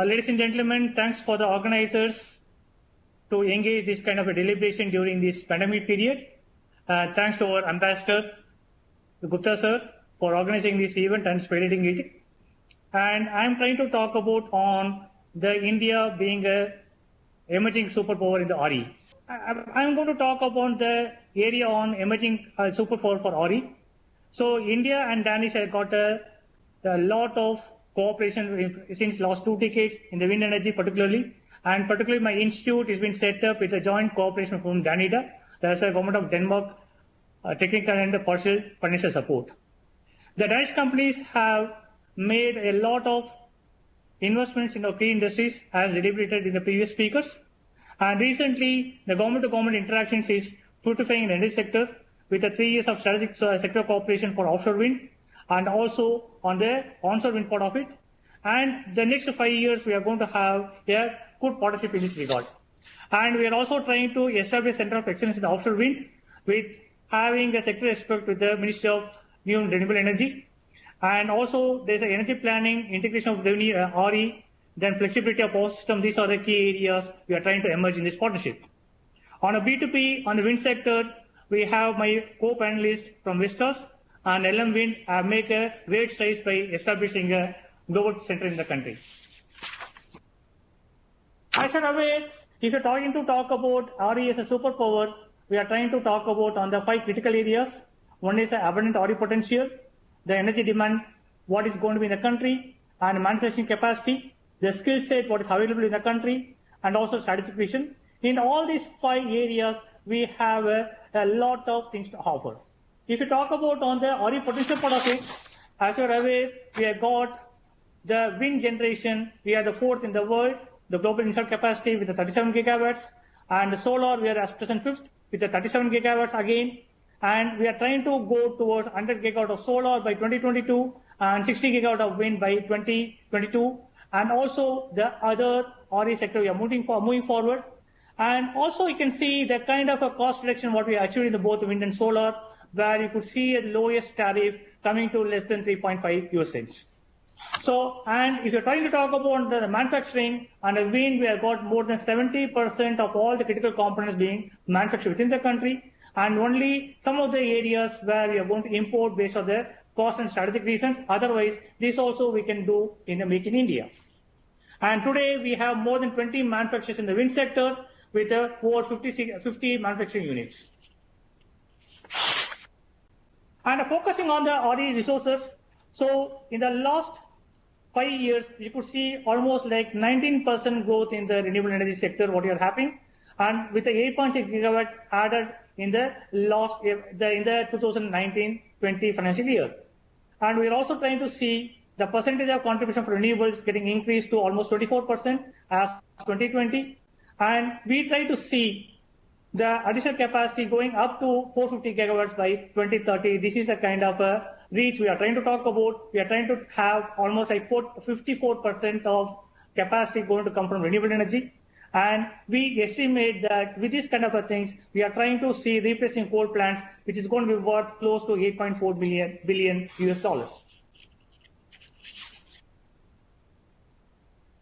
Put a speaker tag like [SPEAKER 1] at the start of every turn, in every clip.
[SPEAKER 1] Ladies and gentlemen, thanks for the organizers to engage this kind of a deliberation during this pandemic period. Thanks to our ambassador, Gupta sir, for organizing this event and spearheading it. And I'm trying to talk about on the India being a emerging superpower in the RE. I'm going to talk about the area on emerging superpower for RE. So India and Danish have got a lot of cooperation since last 2 decades in the wind energy particularly. And particularly my institute has been set up with a joint cooperation from Danida. There's a government of Denmark technical and partial financial support. The Danish companies have made a lot of investments in our key industries as deliberated in the previous speakers. And recently, the government-to-government interactions is fructifying in the energy sector with the 3 years of strategic sector cooperation for offshore wind and also on the onshore wind part of it. And the next 5 years, we are going to have a good partnership in this regard. And we are also trying to establish a center of excellence in the offshore wind with having a sector expert with the Ministry of New and Renewable Energy. And also, there's an energy planning, integration of RE, then flexibility of power system. These are the key areas we are trying to emerge in this partnership. On a B2B, on the wind sector, we have my co-panelist from Vestas and LM Wind have made a great strides by establishing a global center in the country. As you're aware, if you're trying to talk about RE as a superpower, we are trying to talk about on the 5 critical areas. One is the abundant RE potential, the energy demand, what is going to be in the country, and manufacturing capacity, the skill set, what is available in the country, and also strategic vision. In all these 5 areas, we have a lot of things to offer. If you talk about on the RE potential part of it, as you're aware, we have got the wind generation. We are the 4th in the world, the global installed capacity with the 37 gigawatts, and the solar, we are as present 5th with the 37 gigawatts again. And we are trying to go towards 100 gigawatt of solar by 2022 and 60 gigawatt of wind by 2022. And also the other RE sector we are moving forward. And also you can see the kind of a cost reduction what we achieved in the both wind and solar, where you could see a lowest tariff coming to less than 3.5 US cents. So, and if you're trying to talk about the manufacturing and the wind, we have got more than 70% of all the critical components being manufactured within the country, and only some of the areas where we are going to import based on the cost and strategic reasons. Otherwise, this also we can do in the Make in India. And today we have more than 20 manufacturers in the wind sector with over 50 manufacturing units. And focusing on the RE resources, so in the last 5 years, you could see almost like 19% growth in the renewable energy sector, what are happening, and with the 8.6 gigawatt added in the last year, in the 2019-20 financial year. And we are also trying to see the percentage of contribution for renewables getting increased to almost 24% as 2020. And we try to see the additional capacity going up to 450 gigawatts by 2030. This is the kind of a reach we are trying to talk about. We are trying to have almost like 54% of capacity going to come from renewable energy. And we estimate that with this kind of things, we are trying to see replacing coal plants, which is going to be worth close to 8.4 billion US dollars.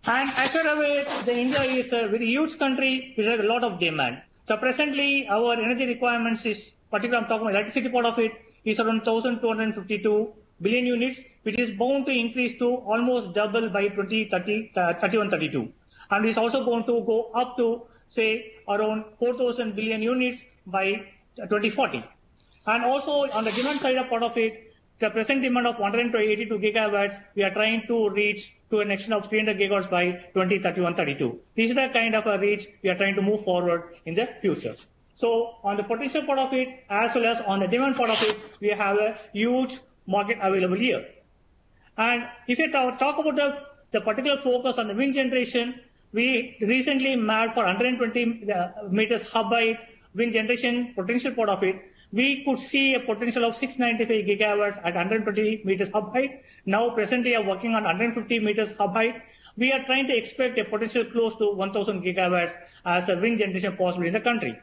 [SPEAKER 1] And as you're aware, India is a very huge country with a lot of demand. So presently, our energy requirements is, particularly I'm talking about electricity part of it, is around 1,252 billion units, which is bound to increase to almost double by 2031-32. And it's also going to go up to, say, around 4,000 billion units by 2040. And also on the demand side of part of it, the present demand of 182 gigawatts, we are trying to reach to an extent of 300 gigawatts by 2031-32. This is the kind of a reach we are trying to move forward in the future. So on the potential part of it, as well as on the demand part of it, we have a huge market available here. And if you talk about the particular focus on the wind generation, we recently mapped for 120 meters hub height wind generation potential part of it. We could see a potential of 695 gigawatts at 120 meters hub height. Now presently are working on 150 meters hub height. We are trying to expect a potential close to 1,000 gigawatts as a wind generation possible in the country.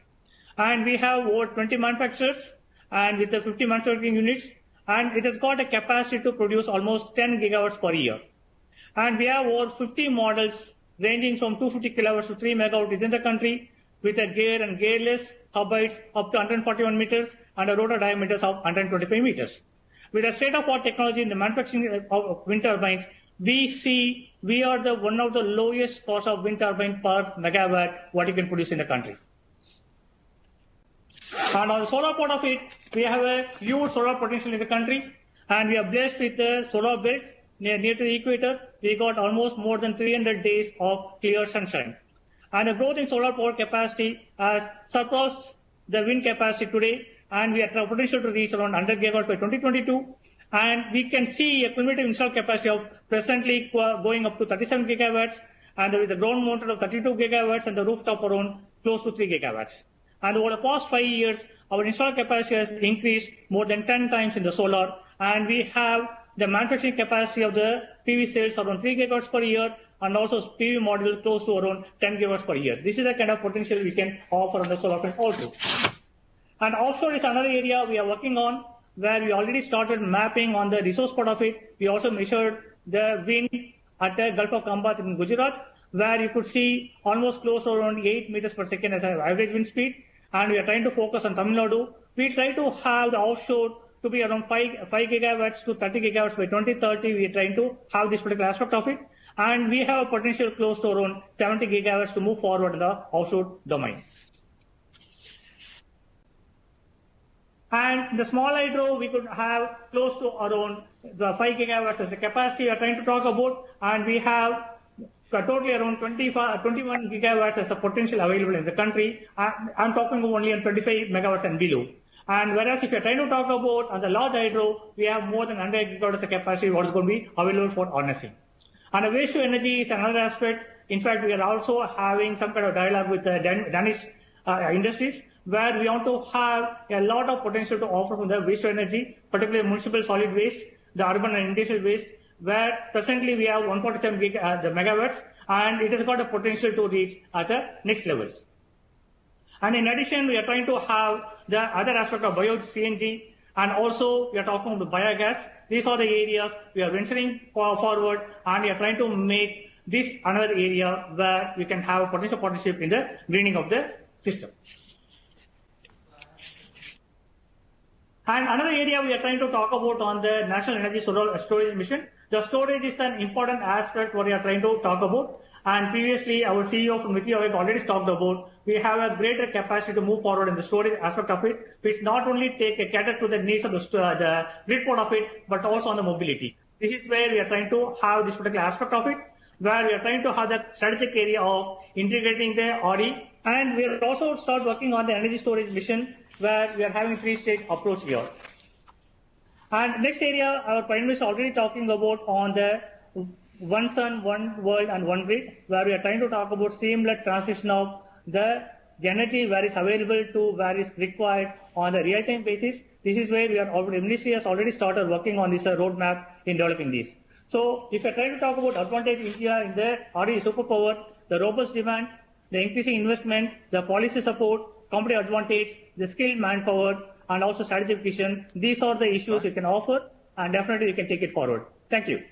[SPEAKER 1] And we have over 20 manufacturers and with the 50 manufacturing units, and it has got a capacity to produce almost 10 gigawatts per year. And we have over 50 models ranging from 250 kilowatts to 3 megawatt within the country, with a gear and gearless hub heights up to 141 meters and a rotor diameters of 125 meters. With a state-of-the-art technology in the manufacturing of wind turbines, we are one of the lowest cost of wind turbine per megawatt what you can produce in the country. And on the solar part of it, we have a huge solar potential in the country, and we are blessed with a solar belt near to the equator. We got almost more than 300 days of clear sunshine. And the growth in solar power capacity has surpassed the wind capacity today, and we have potential to reach around 100 gigawatts by 2022. And we can see a cumulative installed capacity of presently going up to 37 gigawatts, and with the ground mounted of 32 gigawatts and the rooftop around close to 3 gigawatts. And over the past 5 years, our installed capacity has increased more than 10 times in the solar, and we have the manufacturing capacity of the PV cells around 3 gigawatts per year, and also PV modules close to around 10 gigawatts per year. This is the kind of potential we can offer on the solar front also. And offshore is another area we are working on, where we already started mapping on the resource part of it. We also measured the wind at the Gulf of Khambat in Gujarat, where you could see almost close to around 8 meters per second as an average wind speed. And we are trying to focus on Tamil Nadu. We try to have the offshore to be around 5 gigawatts to 30 gigawatts by 2030. We are trying to have this particular aspect of it. And we have a potential close to around 70 gigawatts to move forward in the offshore domain. And the small hydro, we could have close to around the 5 gigawatts as the capacity we are trying to talk about. And we have totally around 21 gigawatts as a potential available in the country. I'm talking only on 25 megawatts and below. And whereas if you're trying to talk about on the large hydro, we have more than 100 gigawatts of capacity what is going to be available for harnessing. And the waste to energy is another aspect. In fact, we are also having some kind of dialogue with Danish industries, where we want to have a lot of potential to offer from the waste to energy, particularly municipal solid waste, the urban and industrial waste, where presently we have 147 megawatts, and it has got a potential to reach at the next level. And in addition, we are trying to have the other aspect of bio-CNG, and also we are talking about biogas. These are the areas we are venturing forward, and we are trying to make this another area where we can have a potential partnership in the greening of the system. And another area we are trying to talk about on the National Energy Storage Mission. The storage is an important aspect what we are trying to talk about. And previously, our CEO from Mithila already talked about, we have a greater capacity to move forward in the storage aspect of it, which not only cater to the needs of the grid part of it, but also on the mobility. This is where we are trying to have this particular aspect of it, where we are trying to have the strategic area of integrating the RE. And we will also start working on the energy storage mission, where we are having 3-stage approach here. And next area, our Prime Minister is already talking about on the One Sun, One World and One Grid, where we are trying to talk about seamless transmission of the energy where is available to where is required on a real-time basis. This is where we are already, Ministry has already started working on this roadmap in developing this. So if you are trying to talk about advantage India in the RE superpower, the robust demand, the increasing investment, the policy support, competitive advantage, the skilled manpower, and also strategic vision, these are the issues you can offer, and definitely you can take it forward. Thank you.